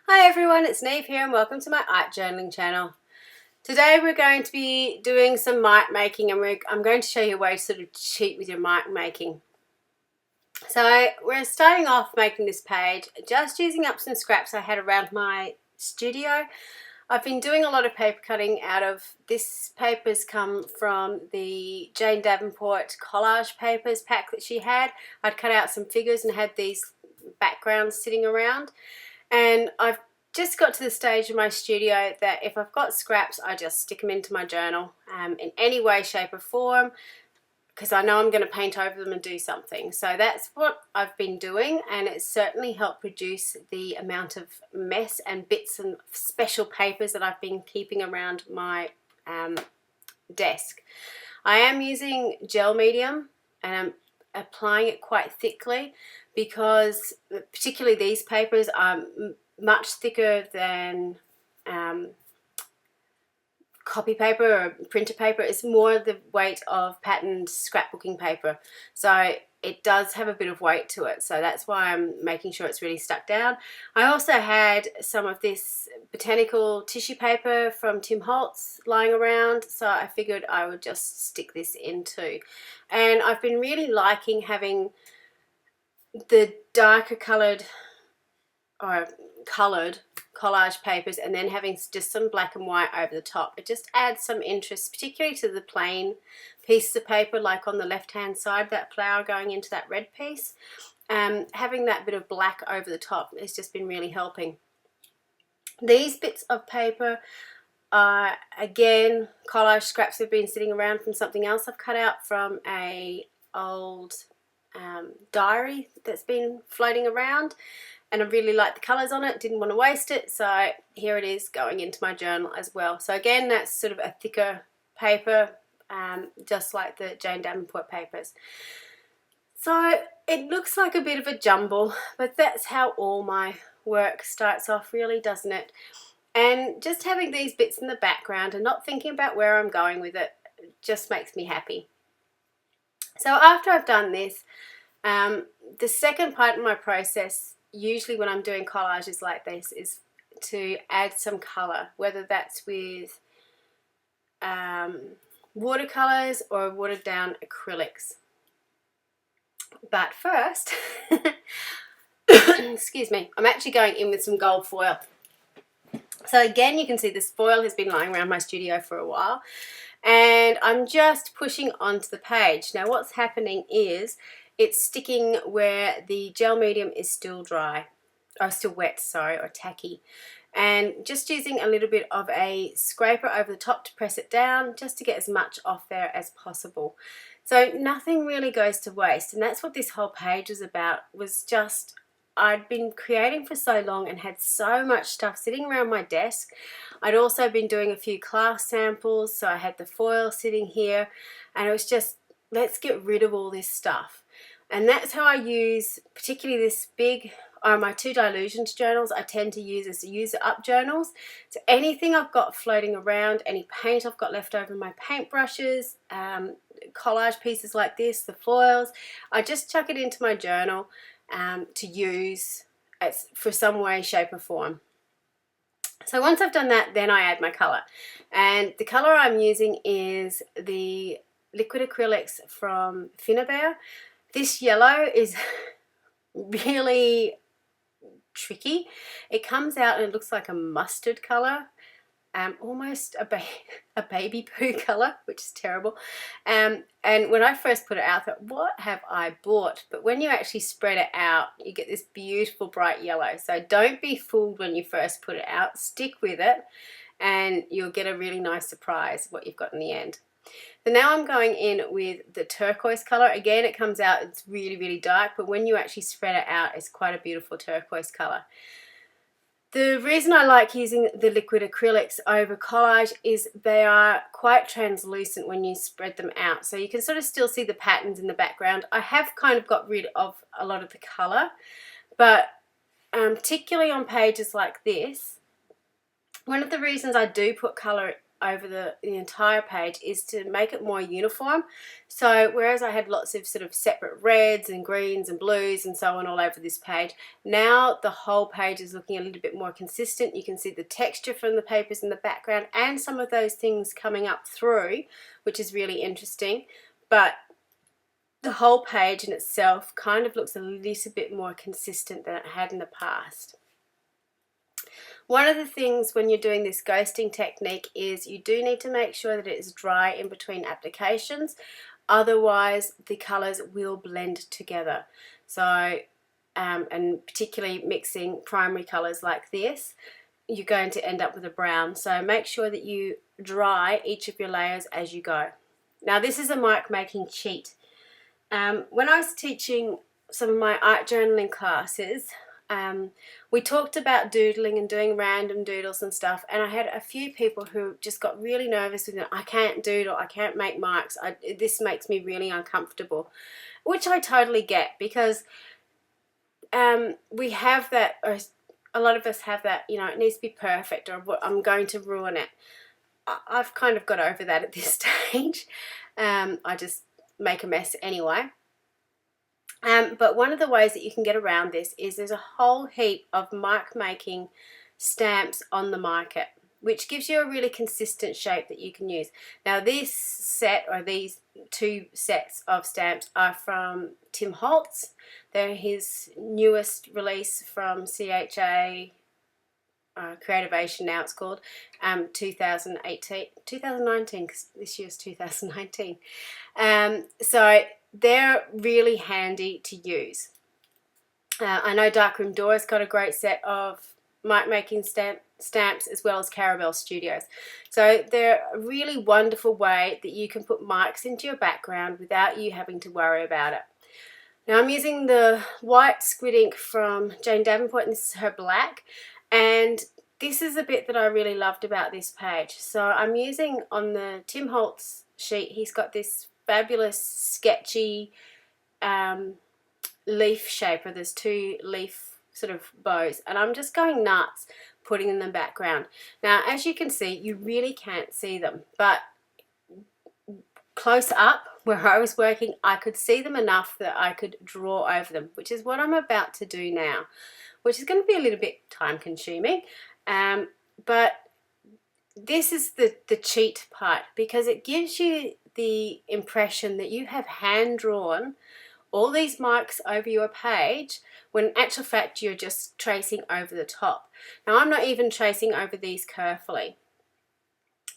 Hi everyone, it's Niamh here and welcome to my art journaling channel. Today we're going to be doing some mark making and I'm going to show you a way to sort of cheat with your mark making. So we're starting off making this page just using up some scraps I had around my studio. I've been doing a lot of paper cutting out of, this paper's come from the Jane Davenport collage papers pack that she had. I'd cut out some figures and had these backgrounds sitting around. And I've just got to the stage in my studio that if I've got scraps, I just stick them into my journal in any way, shape or form, because I know I'm going to paint over them and do something. So that's what I've been doing, and it's certainly helped reduce the amount of mess and bits and special papers that I've been keeping around my desk. I am using gel medium and I'm applying it quite thickly because particularly these papers are much thicker than copy paper or printer paper. It's more the weight of patterned scrapbooking paper, so it does have a bit of weight to it, so that's why I'm making sure it's really stuck down. I also had some of this botanical tissue paper from Tim Holtz lying around, so I figured I would just stick this in too. And I've been really liking having the darker coloured or coloured collage papers and then having just some black and white over the top. It just adds some interest, particularly to the plain pieces of paper, like on the left hand side, that flower going into that red piece. Having that bit of black over the top has just been really helping. These bits of paper are again collage scraps that have been sitting around from something else I've cut out from a old diary that's been floating around, and I really like the colours on it, didn't want to waste it, so here it is going into my journal as well. So again, that's sort of a thicker paper, just like the Jane Davenport papers. So it looks like a bit of a jumble, but that's how all my work starts off really, doesn't it? And just having these bits in the background and not thinking about where I'm going with it just makes me happy. So after I've done this, the second part of my process, usually when I'm doing collages like this, is to add some colour, whether that's with watercolours or watered down acrylics. But first, excuse me, I'm actually going in with some gold foil. So again, you can see this foil has been lying around my studio for a while, and I'm just pushing onto the page. Now what's happening is it's sticking where the gel medium is still dry, or still wet, sorry, or tacky. And just using a little bit of a scraper over the top to press it down, just to get as much off there as possible. So nothing really goes to waste, and that's what this whole page is about, was just, I'd been creating for so long and had so much stuff sitting around my desk. I'd also been doing a few class samples, so I had the foil sitting here, and it was just, let's get rid of all this stuff. And that's how I use, particularly this big, my two Dilutions journals, I tend to use as user up journals. So anything I've got floating around, any paint I've got left over in my paintbrushes, collage pieces like this, the foils, I just chuck it into my journal to use for some way, shape or form. So once I've done that, then I add my colour. And the colour I'm using is the liquid acrylics from Finnabair. This yellow is really tricky. It comes out and it looks like a mustard colour, almost a baby poo colour, which is terrible. And when I first put it out, I thought, what have I bought? But when you actually spread it out, you get this beautiful bright yellow. So don't be fooled when you first put it out. Stick with it and you'll get a really nice surprise of what you've got in the end. So now I'm going in with the turquoise colour. Again, it comes out, it's really, really dark, but when you actually spread it out, it's quite a beautiful turquoise colour. The reason I like using the liquid acrylics over collage is they are quite translucent when you spread them out. So you can sort of still see the patterns in the background. I have kind of got rid of a lot of the colour, but particularly on pages like this, one of the reasons I do put colour over the entire page is to make it more uniform. So whereas I had lots of sort of separate reds and greens and blues and so on all over this page, now the whole page is looking a little bit more consistent. You can see the texture from the papers in the background and some of those things coming up through, which is really interesting. But the whole page in itself kind of looks a little bit more consistent than it had in the past. One of the things when you're doing this ghosting technique is you do need to make sure that it is dry in between applications, otherwise the colours will blend together. So, and particularly mixing primary colours like this, you're going to end up with a brown. So make sure that you dry each of your layers as you go. Now this is a mark making cheat. When I was teaching some of my art journaling classes, we talked about doodling and doing random doodles and stuff, and I had a few people who just got really nervous with it. I can't doodle, I can't make marks, this makes me really uncomfortable, which I totally get, because we have that, or a lot of us have that, you know, it needs to be perfect, or I'm going to ruin it. I've kind of got over that at this stage. I just make a mess anyway. But one of the ways that you can get around this is there's a whole heap of mark making stamps on the market, which gives you a really consistent shape that you can use. Now this set, or these two sets of stamps, are from Tim Holtz. They're his newest release from CHA Creativation, now it's called, 2019, because this year's 2019. So they're really handy to use. I know Darkroom Door's got a great set of mark making stamps, as well as Caramel Studios. So they're a really wonderful way that you can put marks into your background without you having to worry about it. Now I'm using the white squid ink from Jane Davenport, and this is her black. And this is a bit that I really loved about this page. So I'm using, on the Tim Holtz sheet, he's got this fabulous sketchy leaf shape, where there's two leaf sort of bows, and I'm just going nuts putting in the background. Now as you can see, you really can't see them, but close up where I was working, I could see them enough that I could draw over them, which is what I'm about to do now, which is going to be a little bit time consuming, but this is the cheat part, because it gives you the impression that you have hand drawn all these marks over your page, when in actual fact you're just tracing over the top. Now I'm not even tracing over these carefully.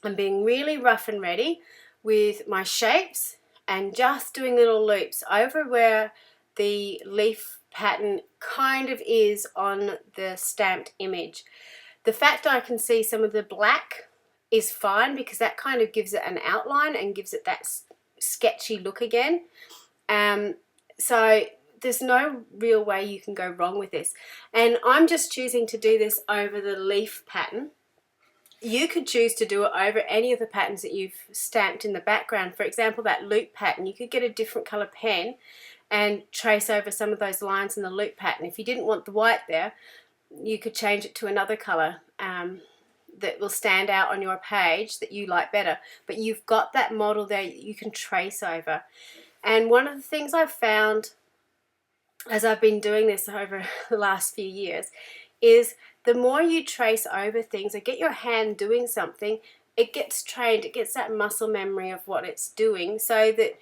I'm being really rough and ready with my shapes and just doing little loops over where the leaf pattern kind of is on the stamped image. The fact I can see some of the black is fine, because that kind of gives it an outline and gives it that sketchy look again. So there's no real way you can go wrong with this. And I'm just choosing to do this over the leaf pattern. You could choose to do it over any of the patterns that you've stamped in the background. For example, that loop pattern, you could get a different color pen and trace over some of those lines in the loop pattern. If you didn't want the white there, you could change it to another color that will stand out on your page that you like better. But you've got that model there you can trace over. And one of the things I've found as I've been doing this over the last few years is the more you trace over things or get your hand doing something, it gets trained, it gets that muscle memory of what it's doing, so that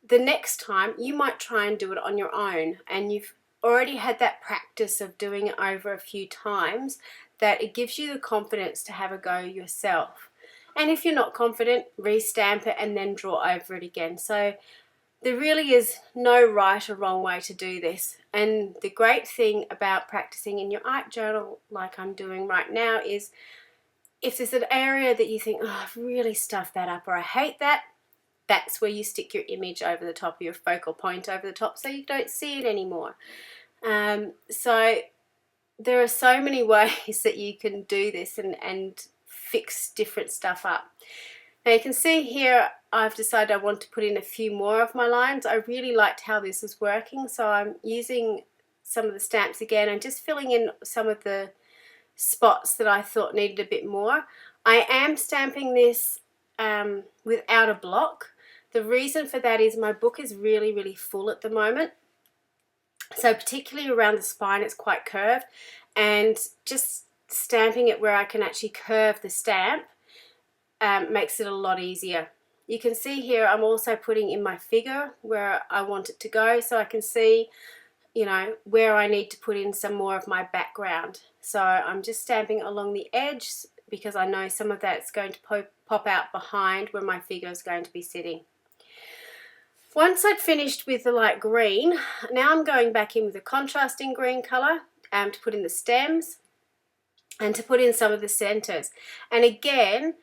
the next time you might try and do it on your own, and you've already had that practice of doing it over a few times, that it gives you the confidence to have a go yourself. And if you're not confident, restamp it and then draw over it again. So there really is no right or wrong way to do this. And the great thing about practicing in your art journal, like I'm doing right now, is if there's an area that you think, oh, I've really stuffed that up, or I hate that, that's where you stick your image over the top, your focal point over the top, so you don't see it anymore. So there are so many ways that you can do this and fix different stuff up. Now you can see here I've decided I want to put in a few more of my lines. I really liked how this was working, so I'm using some of the stamps again and just filling in some of the spots that I thought needed a bit more. I am stamping this without a block. The reason for that is my book is really, really full at the moment. So particularly around the spine, it's quite curved, and just stamping it where I can actually curve the stamp makes it a lot easier. You can see here I'm also putting in my figure where I want it to go, so I can see, you know, where I need to put in some more of my background. So I'm just stamping along the edge because I know some of that's going to pop out behind where my figure is going to be sitting. Once I'd finished with the light green, now I'm going back in with a contrasting green colour to put in the stems and to put in some of the centres. And again,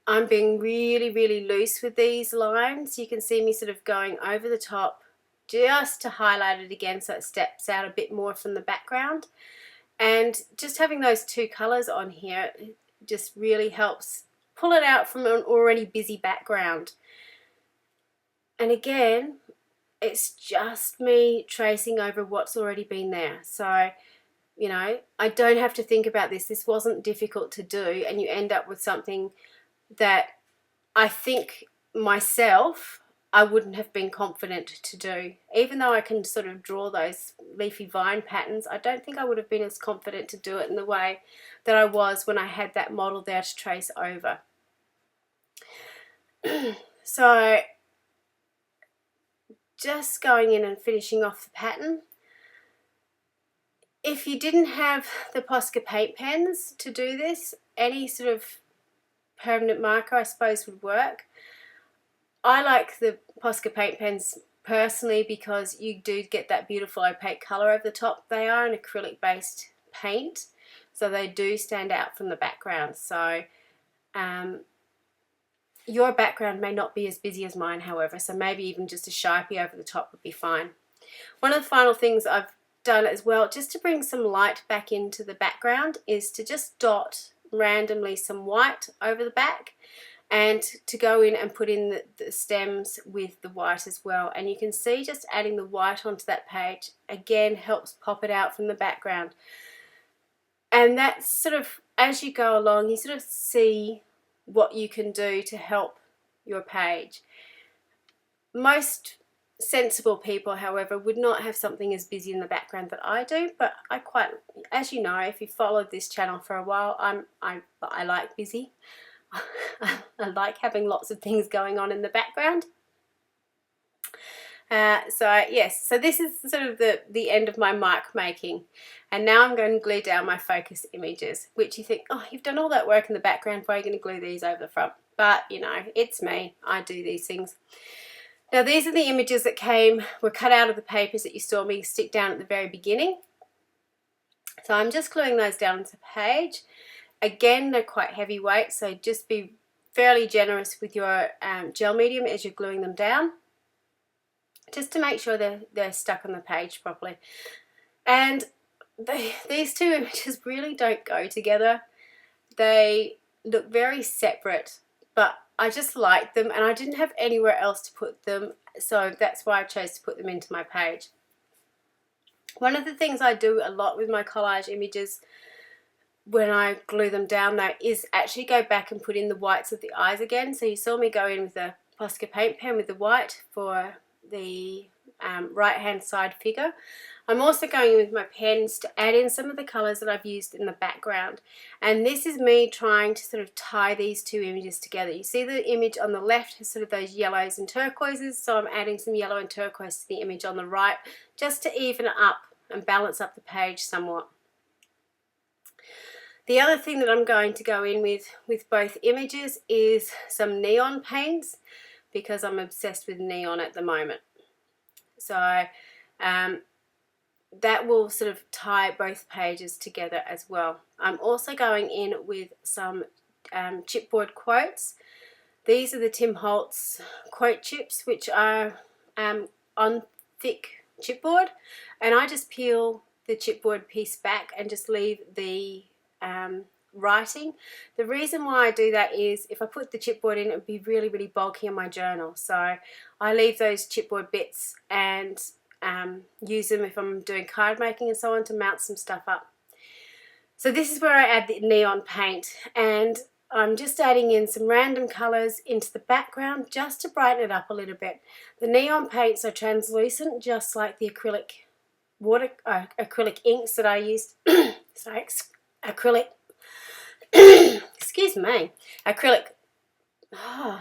I'm being really, really loose with these lines. You can see me sort of going over the top just to highlight it again so it steps out a bit more from the background. And just having those two colours on here just really helps pull it out from an already busy background. And again, it's just me tracing over what's already been there. So, you know, I don't have to think about this. This wasn't difficult to do, and you end up with something that I think myself I wouldn't have been confident to do. Even though I can sort of draw those leafy vine patterns, I don't think I would have been as confident to do it in the way that I was when I had that model there to trace over. So just going in and finishing off the pattern. If you didn't have the Posca paint pens to do this, any sort of permanent marker I suppose would work. I like the Posca paint pens personally because you do get that beautiful opaque colour over the top. They are an acrylic based paint, so they do stand out from the background. So your background may not be as busy as mine, however, so maybe even just a Sharpie over the top would be fine. One of the final things I've done as well, just to bring some light back into the background, is to just dot randomly some white over the back and to go in and put in the stems with the white as well. And you can see just adding the white onto that page again helps pop it out from the background. And that's sort of, as you go along, you sort of see what you can do to help your page. Most sensible people, however, would not have something as busy in the background that I do, but I quite, as you know, if you followed this channel for a while, I like busy. I like having lots of things going on in the background. So yes, so this is sort of the end of my mark making, and now I'm going to glue down my focus images, which you think, oh, you've done all that work in the background, why are you going to glue these over the front? But you know, it's me, I do these things. Now these are the images that were cut out of the papers that you saw me stick down at the very beginning. So I'm just gluing those down onto the page. Again, they're quite heavyweight, so just be fairly generous with your gel medium as you're gluing them down, just to make sure they're stuck on the page properly. And these two images really don't go together. They look very separate, but I just like them and I didn't have anywhere else to put them, so that's why I chose to put them into my page. One of the things I do a lot with my collage images when I glue them down though is actually go back and put in the whites of the eyes again. So you saw me go in with the Posca paint pen with the white for the right hand side figure. I'm also going in with my pens to add in some of the colours that I've used in the background, and this is me trying to sort of tie these two images together. You see the image on the left has sort of those yellows and turquoises, so I'm adding some yellow and turquoise to the image on the right just to even it up and balance up the page somewhat. The other thing that I'm going to go in with both images is some neon paints, because I'm obsessed with neon at the moment. So that will sort of tie both pages together as well. I'm also going in with some Chipboard Quotes. These are the Tim Holtz quote chips, which are on thick chipboard, and I just peel the chipboard piece back and just leave the writing. The reason why I do that is if I put the chipboard in, it would be really, really bulky in my journal. So I leave those chipboard bits and use them if I'm doing card making and so on to mount some stuff up. So this is where I add the neon paint, and I'm just adding in some random colours into the background just to brighten it up a little bit. The neon paints are translucent, just like the acrylic inks that I used. Sorry, acrylic. Excuse me,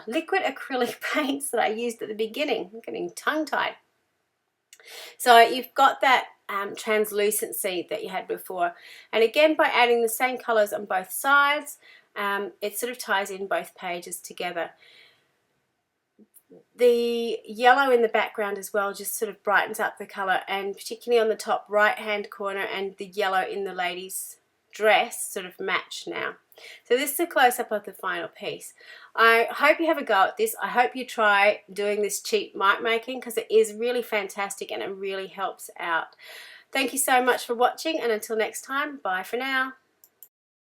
liquid acrylic paints that I used at the beginning. I'm getting tongue-tied. So you've got that translucency that you had before, and again, by adding the same colours on both sides, it sort of ties in both pages together. The yellow in the background as well just sort of brightens up the colour, and particularly on the top right hand corner, and the yellow in the lady's dress sort of match now. So this is a close-up of the final piece. I hope you have a go at this. I hope you try doing this cheap mark making, because it is really fantastic and it really helps out. Thank you so much for watching, and until next time, bye for now.